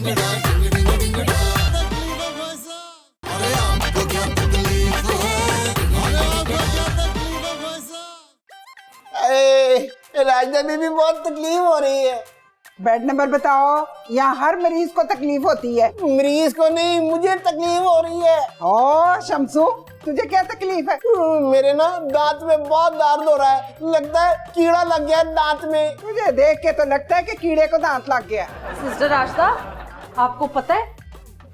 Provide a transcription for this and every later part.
अरे आपको क्या तकलीफ है? अरे आपको क्या तकलीफ है भाई साहब? राजधानी भी बहुत तकलीफ हो रही है। बेड नंबर बताओ। यहाँ हर मरीज को तकलीफ होती है। मरीज को नहीं, मुझे तकलीफ हो रही है। ओ शमसू, तुझे क्या तकलीफ है? मेरे ना दांत में बहुत दर्द हो रहा है, लगता है कीड़ा लग गया दांत में। तुझे देख के तो लगता है कि कीड़े को दांत लग गया। सिस्टर आशा, आपको पता है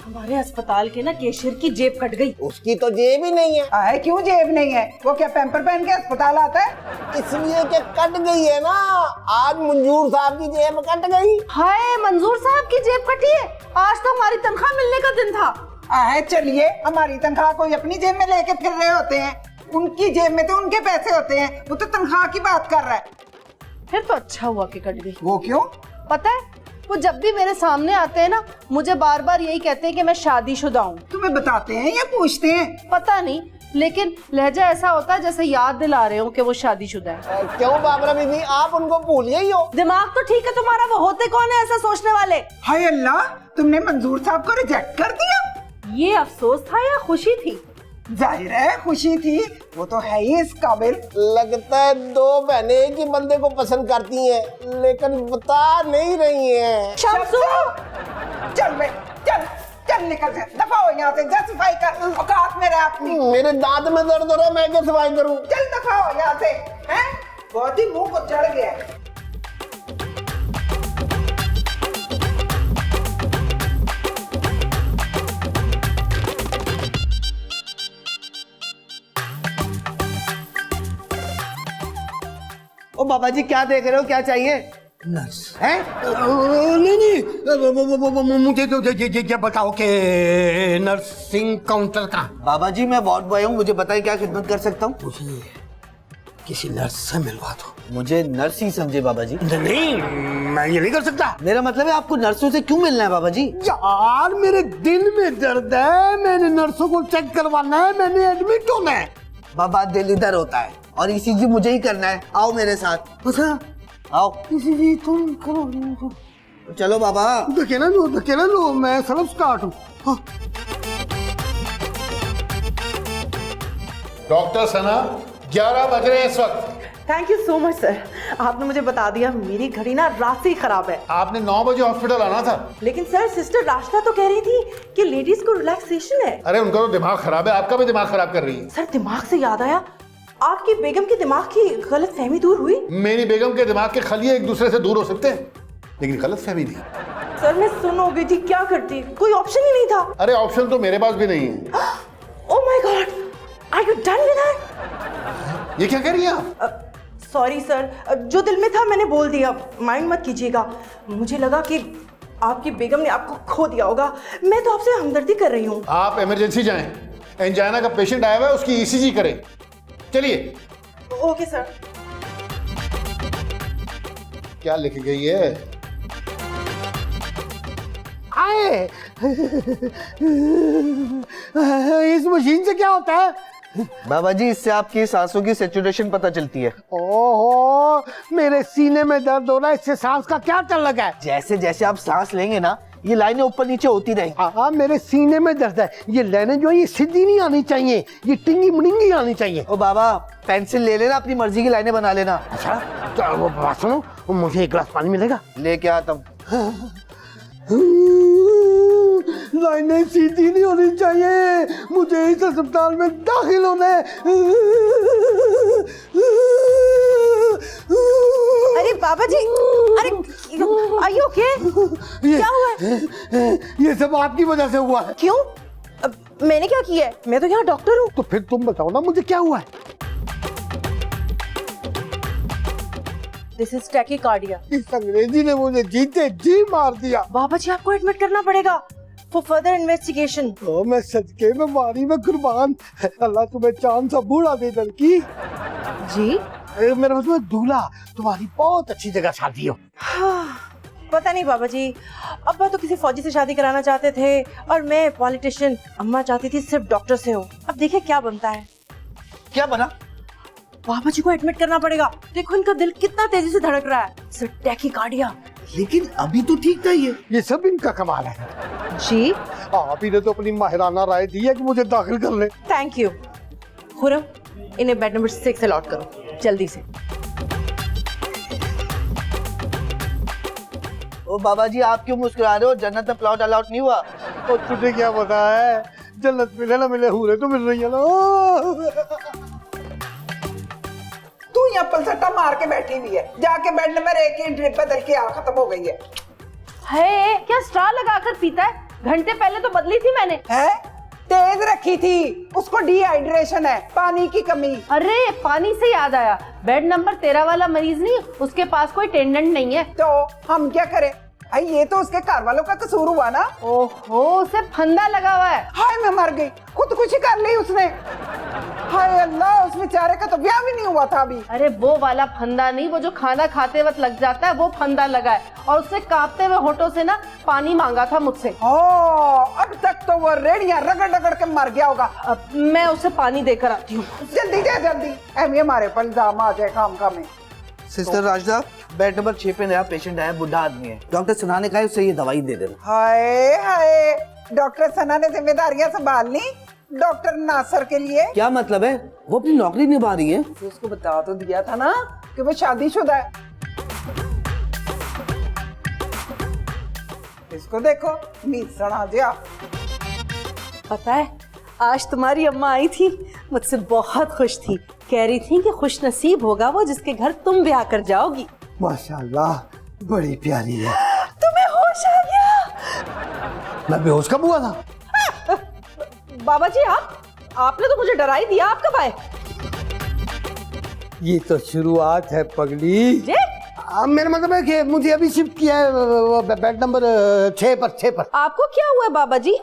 हमारे अस्पताल के ना कैशियर की जेब कट गई। उसकी तो जेब ही नहीं है। आए क्यों जेब नहीं है? वो क्या पैम्पर पहन के अस्पताल आता है? इसलिए कि कट गई है ना। आज मंजूर साहब की जेब कट गई। हाय, मंजूर साहब की जेब कटी है। आज तो हमारी तनख्वाह मिलने का दिन था। आए चलिए, हमारी तनख्वाह कोई अपनी जेब में लेके फिर रहे होते हैं, उनकी जेब में तो उनके पैसे होते हैं। वो तो तनख्वाह की बात कर रहा है। फिर तो अच्छा हुआ कि कट गई। वो क्यों? पता है, वो जब भी मेरे सामने आते हैं ना, मुझे बार बार यही कहते हैं कि मैं शादीशुदा हूँ। तुम्हें बताते हैं या पूछते हैं? पता नहीं, लेकिन लहजा ऐसा होता है जैसे याद दिला रहे हो कि वो शादीशुदा है। क्यों बाबरा बीबी, आप उनको भूल गई हो? दिमाग तो ठीक है तुम्हारा, वो होते कौन है ऐसा सोचने वाले? हाय अल्लाह, तुमने मंजूर साहब को रिजेक्ट कर दिया। ये अफसोस था या खुशी थी? जाहिर है खुशी थी, वो तो है ही इस काबिल। लगता है दो बहनें एक ही बंदे को पसंद करती हैं, लेकिन बता नहीं रही हैं। शमसू, चल बे, चल चल निकल जा, दफा हो यहाँ से, जा सफाई कर, औकात में रह अपनी। मेरे दांत में दर्द हो रहा है, मैं क्या सफाई करूं? चल दफा हो यहाँ से, हैं? बहुत ही मुंह को चढ़ गया है। ओ बाबा जी, क्या देख रहे हो? क्या चाहिए? नर्स हैं? नहीं, मुझे तो ये बताओ कि नर्सिंग काउंटर का। बाबा जी, मैं वार्ड बॉय हूँ, मुझे बताइए क्या खिदमत कर सकता हूँ? मुझे किसी नर्स से मिलवा दो। मुझे नर्स ही समझे बाबा जी। नहीं, मैं ये नहीं कर सकता। मेरा मतलब है आपको नर्सों से क्यों मिलना है बाबा जी? यार, मेरे दिल में दर्द है, मैंने नर्सों को चेक करवाना है, मैंने एडमिट होना है। बाबा, दिल इधर होता है और ईसीजी मुझे ही करना है। आओ मेरे साथ। अच्छा, आओ। ईसीजी तुम करो। चलो बाबा। धकेला लो, मैं सड़क स्टार्ट हूँ। हाँ। डॉक्टर सना, 11 बज रहे हैं इस वक्त। Thank you so much sir, आपने मुझे बता दिया। मेरी घड़ी ना रात से ही खराब है। आपने 9 बजे हॉस्पिटल आना था। लेकिन सर, सिस्टर राशिदा तो कह रही थी कि लेडीज को रिलैक्सेशन है। अरे उनका तो दिमाग खराब है, आपका भी दिमाग खराब कर रही है। सर, दिमाग से याद आया, आपकी बेगम के दिमाग की गलत फहमी दूर हुई? मेरी बेगम के दिमाग के खलिए एक दूसरे से दूर हो सकते हैं, लेकिन गलत फहमी नहीं। सर, मैं सुन हो गई थी, क्या करती, कोई ऑप्शन ही नहीं था। अरे ऑप्शन तो मेरे पास भी नहीं है। Oh my God, are you done with her? ये क्या कह रही है आप? सॉरी सर, जो दिल में था मैंने बोल दिया, माइंड मत कीजिएगा। मुझे लगा कि आपकी बेगम ने आपको खो दिया होगा। मैं तो आपसे हमदर्दी कर रही हूँ। आप इमरजेंसी जाएं, एंजाइना का पेशेंट आया हुआ है, उसकी ईसीजी करें। चलिए। Okay sir. क्या लिख गई है? आए इस मशीन से क्या होता है? बाबा जी, इससे आपकी सांसों की सैचुरेशन पता चलती है। ओहो, मेरे सीने में दर्द हो रहा है, इससे सांस का क्या चल लगा है? जैसे जैसे आप सांस लेंगे ना, ये लाइनें ऊपर नीचे होती रहेंगी। हाँ, मेरे सीने में दर्द है। ये लाइनें जो है ये सीधी नहीं आनी चाहिए, ये टिंगी मुड़िंगी आनी चाहिए। ओ बाबा, पेंसिल ले लेना, अपनी मर्जी की लाइनें बना लेना। अच्छा, तो वो बात सुनो, मुझे एक गिलास पानी मिलेगा? लेके आता हूँ। लाइनें सीधी नहीं होनी चाहिए, मुझे इस अस्पताल में दाखिल होना है। अरे बाबा जी, अरे आर यू ओके? क्या हुआ है? ये सब आपकी वजह से हुआ है। क्यों? मैंने क्या किया है? मैं तो यहाँ डॉक्टर हूँ। तो फिर तुम बताओ ना, मुझे क्या हुआ है? This is tachycardia. इस अंग्रेजी ने मुझे जीते जी मार दिया। बाबा जी, आपको एडमिट करना पड़ेगा फॉर फर्दर इन्वेस्टिगेशन। तो मैं सदके में मारी में कुर्बान। अल्लाह तुम्हें चांद सा बूढ़ा दे लड़की। जी? मेरा मतलब दूल्हा, तुम्हारी बहुत अच्छी जगह शादी हो। हाँ, पता नहीं बाबा जी, अब्बा तो किसी फौजी से शादी कराना चाहते थे और मैं पॉलिटिशियन। अम्मा चाहती थी सिर्फ डॉक्टर से हो। अब देखिए क्या बनता है। क्या बना? बाबा जी को एडमिट करना पड़ेगा। देखो इनका दिल कितना तेजी से धड़क रहा है। सर, टैकीकार्डिया, लेकिन अभी तो ठीक था ये सब इनका कमाल है। जी आप ही ने तो अपनी माहिराना राय दी है कि मुझे दाखिल कर ले। Thank you. खुरम, इन्हें बेड नंबर 6 अलॉट करो जल्दी से। ओ बाबा जी, आप क्यों मुस्कुरा रहे हो? जन्नत में प्लॉट अलाउड नहीं हुआ। और तुझे क्या पता है, जन्नत मिले ना मिले हूरे तो मिल रही है ना। तू यहाँ पलसट्टा मार के बैठी हुई है, जाके बेड नंबर 1 की ड्रिप बदल के आ, खत्म हो गई है। क्या स्ट्रॉ लगाकर पीता है? घंटे पहले तो बदली थी मैंने। है? तेज रखी थी, उसको डिहाइड्रेशन है, पानी की कमी। अरे पानी से याद आया, बेड नंबर 13 वाला मरीज नहीं, उसके पास कोई टेंडेंट नहीं है। तो हम क्या करें? भाई ये तो उसके घर वालों का कसूर हुआ ना। ओहो, उसे फंदा लगा हुआ है। हाय मैं मर गई, खुदकुशी कर ली उसने। हाय अल्लाह, उस बेचारे का तो ब्याह भी नहीं हुआ था अभी। अरे वो वाला फंदा नहीं, वो जो खाना खाते वक्त लग जाता है, वो फंदा लगा है। और उससे कांपते हुए होठों से ना पानी मांगा था मुझसे। अब तक तो वो रेड़ियां रगड़ रगड़ के मर गया होगा। अब मैं उसे पानी देकर आती हूँ। जल्दी जा जल्दी, एम हमारे पर इल्जाम आ जाए काम में। सिस्टर राजदा, बेड नंबर 6 पे नया पेशेंट आया, बुढ़ा आदमी है। डॉक्टर सना ने कहा है उससे ये दवाई दे देना। हाय हाय, डॉक्टर सना ने जिम्मेदारियां संभाल ली डॉक्टर नासर के लिए। क्या मतलब है? वो अपनी नौकरी निभा रही है। तो उसको बता तो दिया था ना कि वो शादीशुदा है। इसको देखो, मीसना जिया। पता है, आज तुम्हारी अम्मा आई थी, मुझसे बहुत खुश थी। कह रही थी कि खुश नसीब होगा वो जिसके घर तुम ब्याह कर जाओगी। माशाल्लाह, बड़ी प्यारी है। तुम्हें होश आ गया? मैं बेहोश कब हुआ था? बाबा जी, आपने तो मुझे डरा ही दिया। आप कब आए? ये तो शुरुआत है पगली। जी? मेरा मतलब है कि मुझे अभी शिफ्ट किया है बेड नंबर 6 पर। आपको क्या हुआ बाबा जी?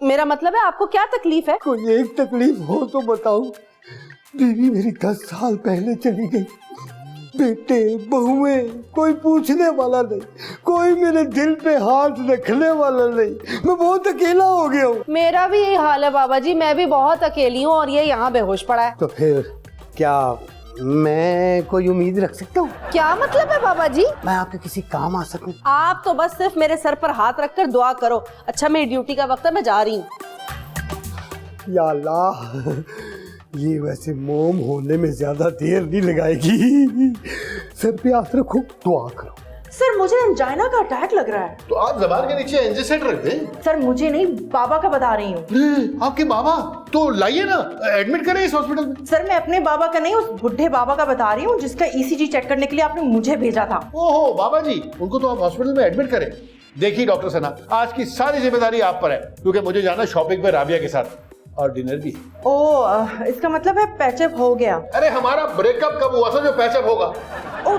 मेरा मतलब है आपको क्या तकलीफ है? कोई एक तकलीफ हो तो बताओ। बीवी मेरी 10 साल पहले चली गई। बेटे बहुएं, कोई पूछने वाला नहीं, कोई मेरे दिल पे हाथ रखने वाला नहीं। मैं बहुत अकेला हो गया हूँ। मेरा भी यही हाल है बाबा जी, मैं भी बहुत अकेली हूँ और ये यहाँ बेहोश पड़ा है। तो फिर क्या मैं कोई उम्मीद रख सकता हूँ? क्या मतलब है बाबा जी? मैं आपके किसी काम आ सकूं? आप तो बस सिर्फ मेरे सर पर हाथ रखकर दुआ करो। अच्छा, मेरी ड्यूटी का वक्त है, मैं जा रही हूँ। या अल्लाह, ये वैसे मोम होने में ज्यादा देर नहीं लगाएगी। सर पे हाथ रखो, दुआ करो। सर मुझे एंजाइना का अटैक लग रहा है। तो आप जबान के नीचे एंजिसेट रख दें। सर मुझे नहीं, बाबा का बता रही हूँ। आपके बाबा? तो लाइए ना, एडमिट करें इस हॉस्पिटल में। सर मैं अपने बाबा का नहीं, उस बुढ़े बाबा का बता रही हूँ जिसका ईसीजी चेक करने के लिए आपने मुझे भेजा था। ओहो बाबा जी, उनको तो आप हॉस्पिटल में एडमिट करें। देखिए डॉक्टर सना, आज की सारी जिम्मेदारी आप पर है, क्योंकि मुझे जाना शॉपिंग पे राबिया के साथ, और डिनर भी। ओ, इसका मतलब है पैचअप हो गया। अरे हमारा ब्रेकअप कब हुआ था जो पैचअप होगा? ओ,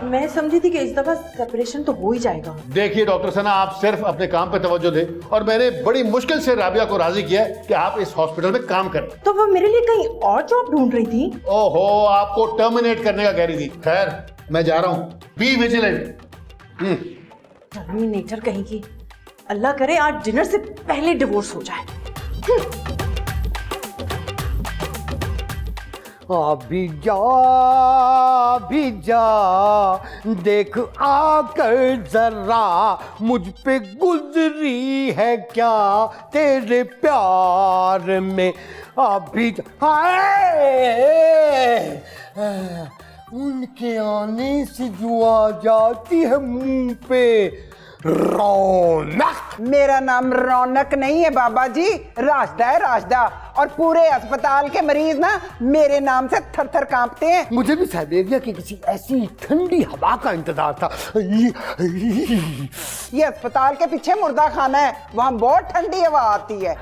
मैं समझी थी कि इस दफा सेपरेशन तो हो ही जाएगा। देखिए डॉक्टर सना, आप सिर्फ अपने काम पे तवज्जो दें, और मैंने बड़ी मुश्किल से राबिया को राजी किया है कि आप इस हॉस्पिटल में काम करें। तो वो मेरे लिए कहीं और जॉब ढूंढ रही थी। ओहो, आपको टर्मिनेट करने का कह रही थी। खैर, मैं जा रहा हूँ, बी विजिलेंट। टर्मिनेटर कहीं की। अल्लाह करे आज डिनर से पहले डिवोर्स हो जाए। अभी जा देख आकर जरा, मुझ पे गुजरी है क्या तेरे प्यार में। अभी उनके आने से जो आ जाती है मुंह पे रौनक। मेरा नाम रौनक नहीं है बाबा जी, राजदा है, राजदा। और पूरे अस्पताल के मरीज ना मेरे नाम से थर थर कांपते हैं। मुझे भी साइबेरिया की किसी ऐसी ठंडी हवा का इंतजार था। ये अस्पताल के पीछे मुर्दा खाना है, वहाँ बहुत ठंडी हवा आती है।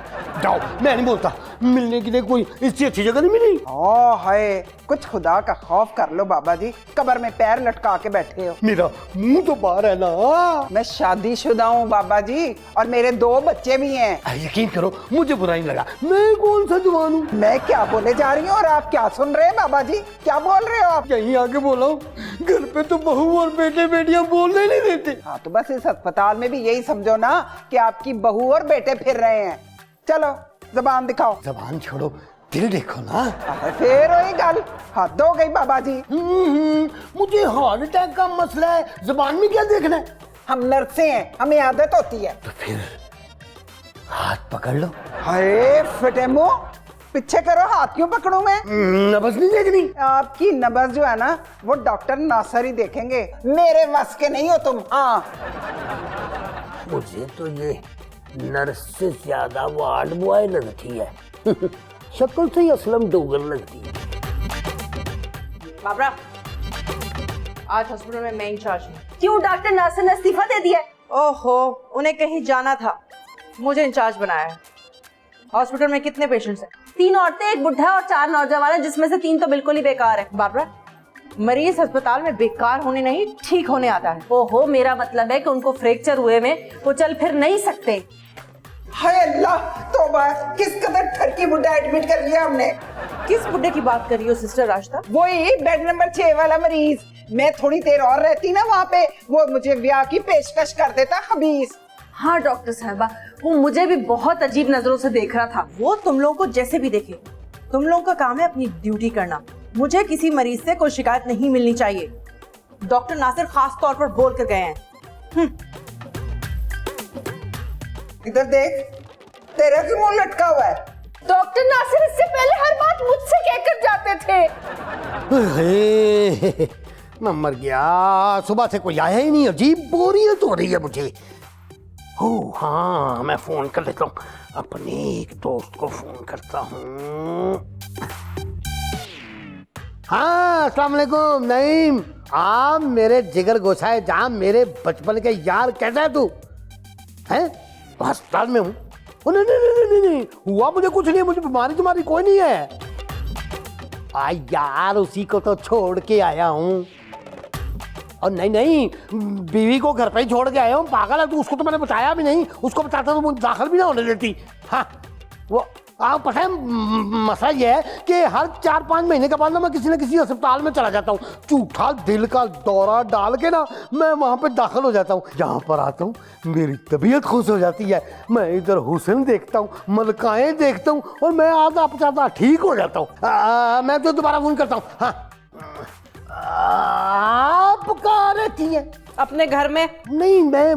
जाओ, मैं नहीं बोलता। मिलने के लिए कोई इससे अच्छी जगह नहीं मिली? ओ है, कुछ खुदा का खौफ कर लो बाबा जी, कब्र में पैर लटका के बैठे हो। मेरा मुंह तो बाहर है ना। मैं शादीशुदा हूँ बाबा जी, और मेरे 2 बच्चे भी हैं। यकीन करो, मुझे बुरा नहीं लगा। मैं कौन सा जवान हूँ? मैं क्या बोले जा रही हूँ और आप क्या सुन रहे हैं बाबा जी? क्या बोल रहे हो आप? यहीं आके बोला हूँ, घर पे तो बहू और बेटे बेटियां बोलने नहीं देते। हाँ तो बस इस अस्पताल में भी यही समझो ना कि आपकी बहू और बेटे फिर रहे हैं। चलो जबान दिखाओ। जबान छोड़ो, दिल देखो ना। फिर वही गल, हद हो गई बाबा जी। मुझे हार्ट अटैक का मसला है, जबान में क्या देखना है? हम नर्सें हैं, हमें आदत होती है। तो फिर हाथ पकड़ लो। हाय फटे मुंह, पीछे करो, हाथ क्यों पकड़ूं मैं? नबज नहीं देखनी। आपकी नब्ज जो है ना वो डॉक्टर नासर ही देखेंगे, मेरे बस के नहीं हो तुम। हाँ मुझे तो ये नर्स से ज्यादा वार्ड बॉय लगती है। शक्ल से ही असलम डोगर लगती है। बाबरा, आज हॉस्पिटल में मैं इंचार्ज हूँ। क्यों डॉक्टर नासिर ने इस्तीफा दे दिया? ओहो, उन्हें कहीं जाना था, मुझे इंचार्ज बनाया है। हॉस्पिटल में कितने पेशेंट्स हैं? 3 औरतें, एक बुढ़ा और 4 नौजवान हैं, जिसमें से 3 तो बिल्कुल ही बेकार है। बाबरा, मरीज अस्पताल में बेकार होने नहीं, ठीक होने आता है। ओहो, मेरा मतलब है कि उनको फ्रैक्चर हुए में वो चल फिर नहीं सकते। हाय अल्लाह, तौबा, किस कदर ठरकी बुढ़ा एडमिट कर लिया हमने। किस बुड्ढे की बात कर रही हो सिस्टर राशिदा? वही बेड नंबर 6 वाला मरीज। मैं थोड़ी देर और रहती ना वहाँ पे, वो मुझे ब्याह की पेशकश कर देता खबीस। हाँ डॉक्टर साहबा, वो मुझे भी बहुत अजीब नजरों से देख रहा था। वो तुम लोगों को जैसे भी देखे, तुम लोगों का काम है अपनी ड्यूटी करना। मुझे किसी मरीज से कोई शिकायत नहीं मिलनी चाहिए। डॉक्टर नासिर खास तौर पर बोल कर गए हैं। इधर देख, तेरा क्यों मुंह लटका हुआ है? डॉक्टर नासिर इससे पहले हर बात मुझसे कहकर जाते थे। मैं मर गया, सुबह से कोई आया ही नहीं। अजीब बोरियत हो रही है मुझे। ओ हाँ, मैं फोन कर लेता हूँ, अपने एक दोस्त को फोन करता हूँ। हाँ अस्सलाम वालेकुम नईम। आप मेरे जिगर गोसाए जहाँ, मेरे बचपन के यार, कैसा है तू? हैं? अस्पताल में हूँ। नहीं नहीं नहीं नहीं, हुआ मुझे कुछ नहीं है, मुझे बीमारी तुम्हारी कोई नहीं है। यार उसी को तो छोड़ के आया हूँ। और नहीं नहीं, बीवी को घर पे ही छोड़ के आया हूँ। पागल है तू, उसको तो मैंने बचाया भी नहीं। उसको बचाता तो मुझे दाखिल भी ना होने देती। हाँ वो आप पता है मसला ये है कि हर 4-5 महीने के बाद ना मैं किसी न किसी अस्पताल में चला जाता हूँ। झूठा दिल का दौरा डाल के ना मैं वहाँ पे दाखिल हो जाता हूँ। यहाँ पर आता हूँ, मेरी तबीयत खुश हो जाती है। मैं इधर हुस्न देखता हूँ, मलकाएं देखता हूँ, और मैं आधा पचाता ठीक हो जाता हूँ। मैं तो दोबारा फोन करता हूँ। हाँ आप कहाँ रहती हैं? अपने घर में। नहीं, मैं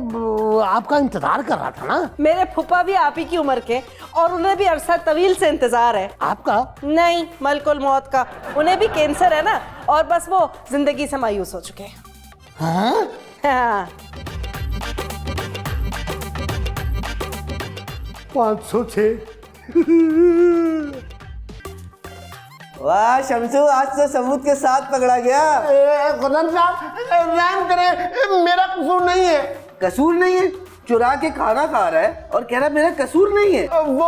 आपका इंतजार कर रहा था ना। मेरे फूफा भी आप ही की उम्र के, और उन्हें भी अरसा तवील से इंतजार है। आपका? नहीं, मलकुल मौत का। उन्हें भी कैंसर है ना, और बस वो जिंदगी से मायूस हो चुके हैं। हाँ? हाँ। 506। वाह शमसू, आज तो सबूत के साथ पकड़ा गया। खुदा साहब रहम करें, मेरा कसूर नहीं है। कसूर नहीं है? चुरा के खाना खा रहा है और कह रहा है मेरा कसूर नहीं है। वो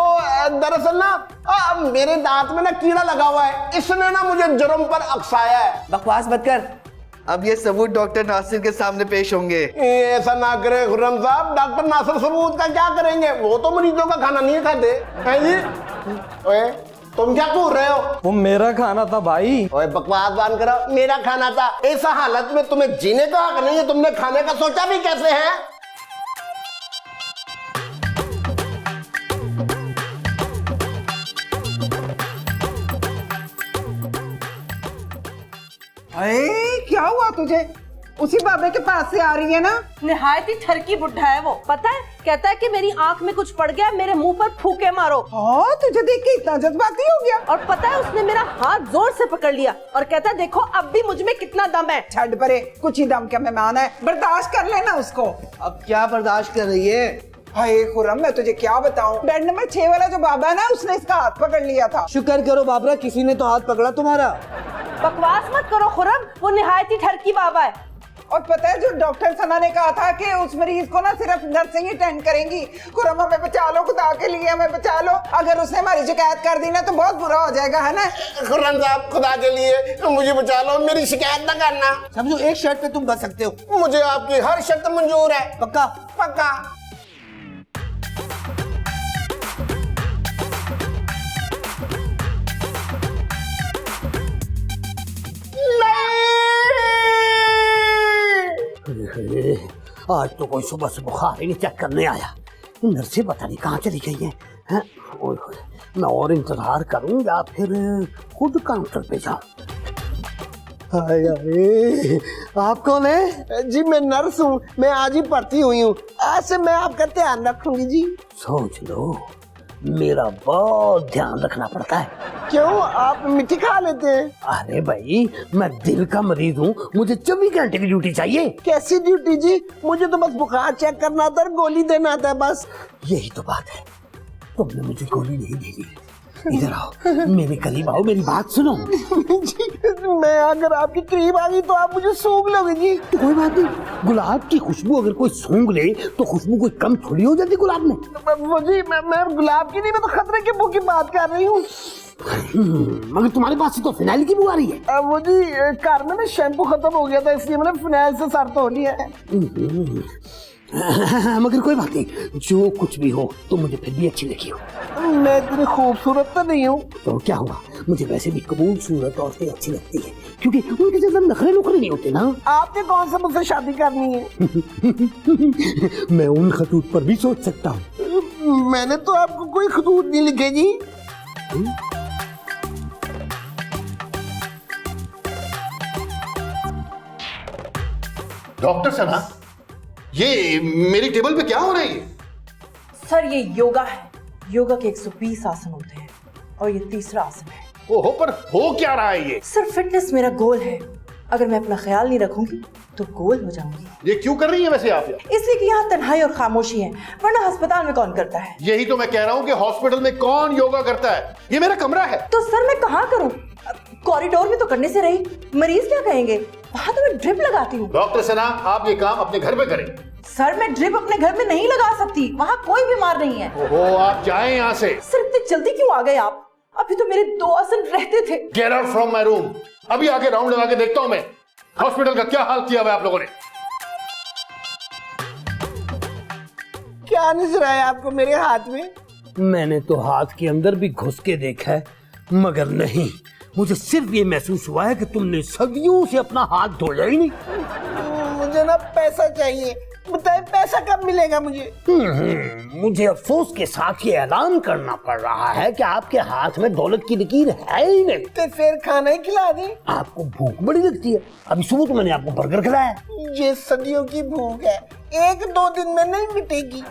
दरअसल ना मेरे दांत में ना कीड़ा लगा हुआ है, इसने ना मुझे जुर्म पर अक्साया है। बकवास मत कर, अब ये सबूत डॉक्टर नासिर के सामने पेश होंगे। ऐसा ना करे खुर्रम साहब, डॉक्टर नासिर सबूत का क्या करेंगे? वो तो मरीजों का खाना नहीं खाते हैं जी। ओए तुम क्या कूद रहे हो? वो मेरा खाना था भाई। ओए बकवास बंद करो, मेरा खाना था। ऐसा हालत में तुम्हें जीने का हक नहीं है, तुमने खाने का सोचा भी कैसे है? अरे क्या हुआ तुझे? उसी बाबे के पास से आ रही है ना? निहायत ही ठरकी बुढ़ा है वो। पता है, कहता है कि मेरी आंख में कुछ पड़ गया, मेरे मुंह पर फूके मारो। हाँ, तुझे देख के इतना जज्बाती हो गया। और पता है, उसने मेरा हाथ जोर से पकड़ लिया और कहता है देखो अब भी मुझ में कितना दम है। छड़ परे, कुछ ही दम का मेहमान है, बर्दाश्त कर लेना उसको। अब क्या बर्दाश्त कर रही है? हाय खुर्रम, मैं तुझे क्या बताऊं, बेड नंबर 6 वाला जो बाबा है ना, उसने इसका हाथ पकड़ लिया था। शुक्र करो बाबरा, किसी ने तो हाथ पकड़ा तुम्हारा। बकवास मत करो खुर्रम, वो निहायत ही ठरकी बाबा है। और पता है, जो डॉक्टर सना ने कहा था कि उस मरीज को ना सिर्फ नर्सिंग ही अटेंड करेंगी। खुर्रम हमें बचा लो, खुदा के लिए हमें बचा लो। अगर उसने हमारी शिकायत कर दी ना तो बहुत बुरा हो जाएगा, है ना? खुर्रम साहब खुदा के लिए मुझे बचा लो, मेरी शिकायत ना करना। समझो एक शर्त पे तुम बच सकते हो। मुझे आपकी हर शर्त मंजूर है। पक्का? पक्का। आज तो कोई सुबह से बुखार ही नहीं चेक करने आया। नर्सें पता नहीं कहाँ चली गई हैं। ओए होए, मैं और इंतजार करूं या फिर खुद काउंटर पे जाऊं? हाय हाय, आप कौन है? जी मैं नर्स हूँ, मैं आज ही भर्ती हुई हूँ। आज से मैं आपका ध्यान रखूंगी जी। सोच लो, मेरा बहुत ध्यान रखना पड़ता है। क्यों, आप मिट्टी खा लेते हैं? अरे भाई, मैं दिल का मरीज हूँ, मुझे 24 घंटे की ड्यूटी चाहिए। कैसी ड्यूटी जी? मुझे तो बस बुखार चेक करना था और गोली देना था बस। यही तो बात है, तुमने मुझे गोली नहीं देनी। इधर आओ, मेरे करीब आओ, मेरी बात सुनो। जी, मैं अगर आपके करीब आ गई तो आप मुझे सूंघ लोगे जी। कोई बात नहीं, गुलाब की खुशबू अगर कोई सूंघ ले तो खुशबू कोई कम थोड़ी हो जाती गुलाब में। वो जी मैं गुलाब की नहीं, मैं तो खतरे के बू की बात कर रही हूँ। मगर तुम्हारे पास तो फिनाइल की बू आ रही है। वो जी कार में ना शैम्पू खत्म हो गया था, इसलिए मैंने फिनाइल से सर धो लिया है। मगर कोई बात नहीं, जो कुछ भी हो तुम मुझे फिर भी अच्छी लगी हो। मैं इतनी खूबसूरत तो नहीं हूँ। तो क्या हुआ, मुझे वैसे भी कबूल सूरत औरतें अच्छी लगती है, क्योंकि उनके ज्यादा नखरे नुखरे नहीं होते ना। आपने कौन सा मुझसे शादी करनी है? मैं उन खतूत पर भी सोच सकता हूँ। मैंने तो आपको कोई खतूत नहीं लिखे जी। डॉक्टर सना, ये मेरी टेबल पे क्या हो रहा है? सर ये योगा है। योगा के 120 आसन होते हैं और ये तीसरा आसन है। ओहो, पर हो क्या रहा है ये? सर फिटनेस मेरा गोल है। अगर मैं अपना ख्याल नहीं रखूंगी तो गोल हो जाऊंगी। ये क्यों कर रही है वैसे आप? इसलिए कि यहाँ तन्हाई और खामोशी है, वरना अस्पताल में कौन करता है? यही तो मैं कह रहा हूँ कि हॉस्पिटल में कौन योगा करता है? ये मेरा कमरा है। तो सर मैं कहाँ करूँ? कॉरिडोर में तो करने से रही, मरीज क्या कहेंगे? वहाँ तो मैं ड्रिप लगाती हूँ। डॉक्टर सना, आप ये काम अपने घर पे करें। सर मैं ड्रिप अपने घर में नहीं लगा सकती, वहाँ कोई बीमार नहीं है। ओहो, आप जाएं यहाँ से। सर इतनी जल्दी क्यों आ गए आप? अभी तो मेरे 2 आसन रहते थे। Get out from my room. अभी आके राउंड लगा के देखता हूँ मैं हॉस्पिटल का क्या हाल किया हुआ है आप लोगों ने। क्या नजर आया आपको मेरे हाथ में? मैंने तो हाथ के अंदर भी घुस के देखा है, मगर नहीं, मुझे सिर्फ ये महसूस हुआ है कि तुमने सदियों से अपना हाथ धोया ही नहीं। मुझे ना पैसा चाहिए, बताए पैसा कब मिलेगा मुझे? मुझे अफसोस के साथ ये ऐलान करना पड़ रहा है कि आपके हाथ में दौलत की लकीर है ही नहीं। तो फिर खाना ही खिला दे। आपको भूख बड़ी लगती है, अभी सुबह तो मैंने आपको बर्गर खिलाया। ये सदियों की भूख है, 1-2 दिन में नहीं मिटेगी।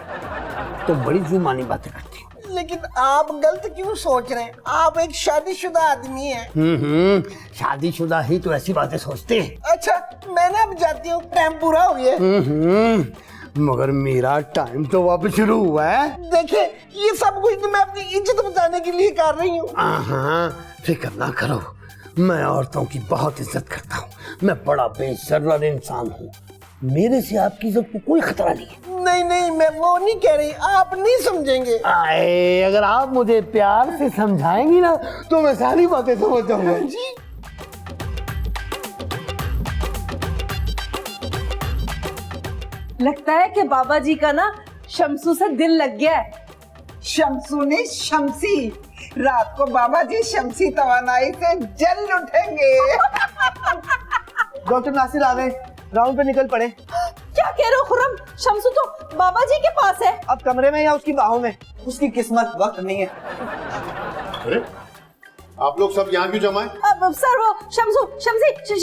तो बड़ी जुबानी बातें करती हो। लेकिन आप गलत क्यों सोच रहे हैं? आप एक शादीशुदा आदमी हैं। शादीशुदा ही तो ऐसी बातें सोचते हैं। अच्छा, मैं ना अब जाती हूँ, टाइम पूरा हो गया। मगर मेरा टाइम तो वापस शुरू हुआ है। देखिए, ये सब कुछ तो मैं अपनी इज्जत बचाने के लिए कर रही हूँ। फिक्र ना करो, मैं औरतों की बहुत इज्जत करता हूँ। मैं बड़ा बेशर्म इंसान हूँ, मेरे से आपकी इज्जत को कोई खतरा नहीं है। नहीं, मैं वो नहीं कह रही, आप नहीं समझेंगे। आए, अगर आप मुझे प्यार से समझाएंगी ना तो मैं सारी बातें समझ जाऊंगा जी। लगता है कि बाबा जी का ना शमसू से दिल लग गया है। शमसू ने शमसी, रात को बाबा जी शमसी तवानाई से जल उठेंगे। डॉक्टर नासिर आ गए, राउंड पे निकल पड़े। क्या कह रहे हो खुर्रम? शमसू तो बाबा जी के पास है। अब कमरे में या उसकी बाहों में, उसकी किस्मत वक्त नहीं है। अरे, आप लोग सब यहाँ क्यों जमा हैं? सर वो शमसू,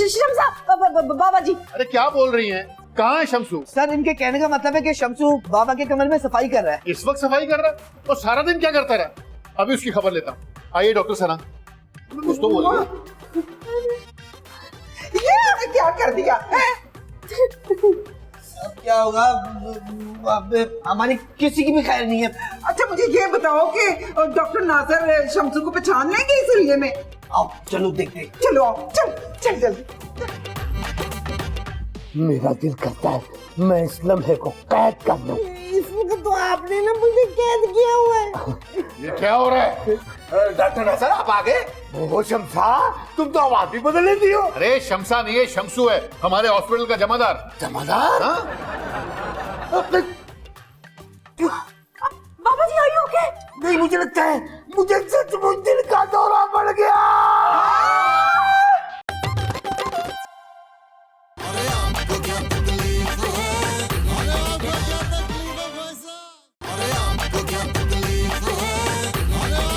शमसा बाबा जी। अरे क्या बोल रही हैं? कहाँ है शमसू? सर इनके कहने का मतलब है कि शमसू बाबा के कमरे में सफाई कर रहा है। इस वक्त सफाई कर रहा है? और सारा दिन क्या करता रहा? अभी उसकी खबर लेता हूँ। आइए डॉक्टर सना, कुछ तो बोलिए। ये क्या कर दिया है? अब क्या होगा, हमारी किसी की भी खैर नहीं है। अच्छा मुझे ये बताओ कि डॉक्टर नासिर शमसू को पहचान लेंगे इस एरिया में? आओ चलो देखते। चलो आओ, चल जल्दी। मेरा दिल करता है मैं इस लम्हे को कैद कर लूं। इस वक्त तो आपने ना मुझे कैद किया हुआ है। ये क्या हो रहा है? डॉक्टर नासिर आप आ गए? ओहो शमसा, तुम तो आवाज भी बदल लेती हो। अरे शमसा नहीं है, शमसू है, हमारे हॉस्पिटल का जमादार। जमादार? बाबा जी आयु ओके? नहीं, मुझे लगता है मुझे सचमुच दिल का दौरा पड़ गया।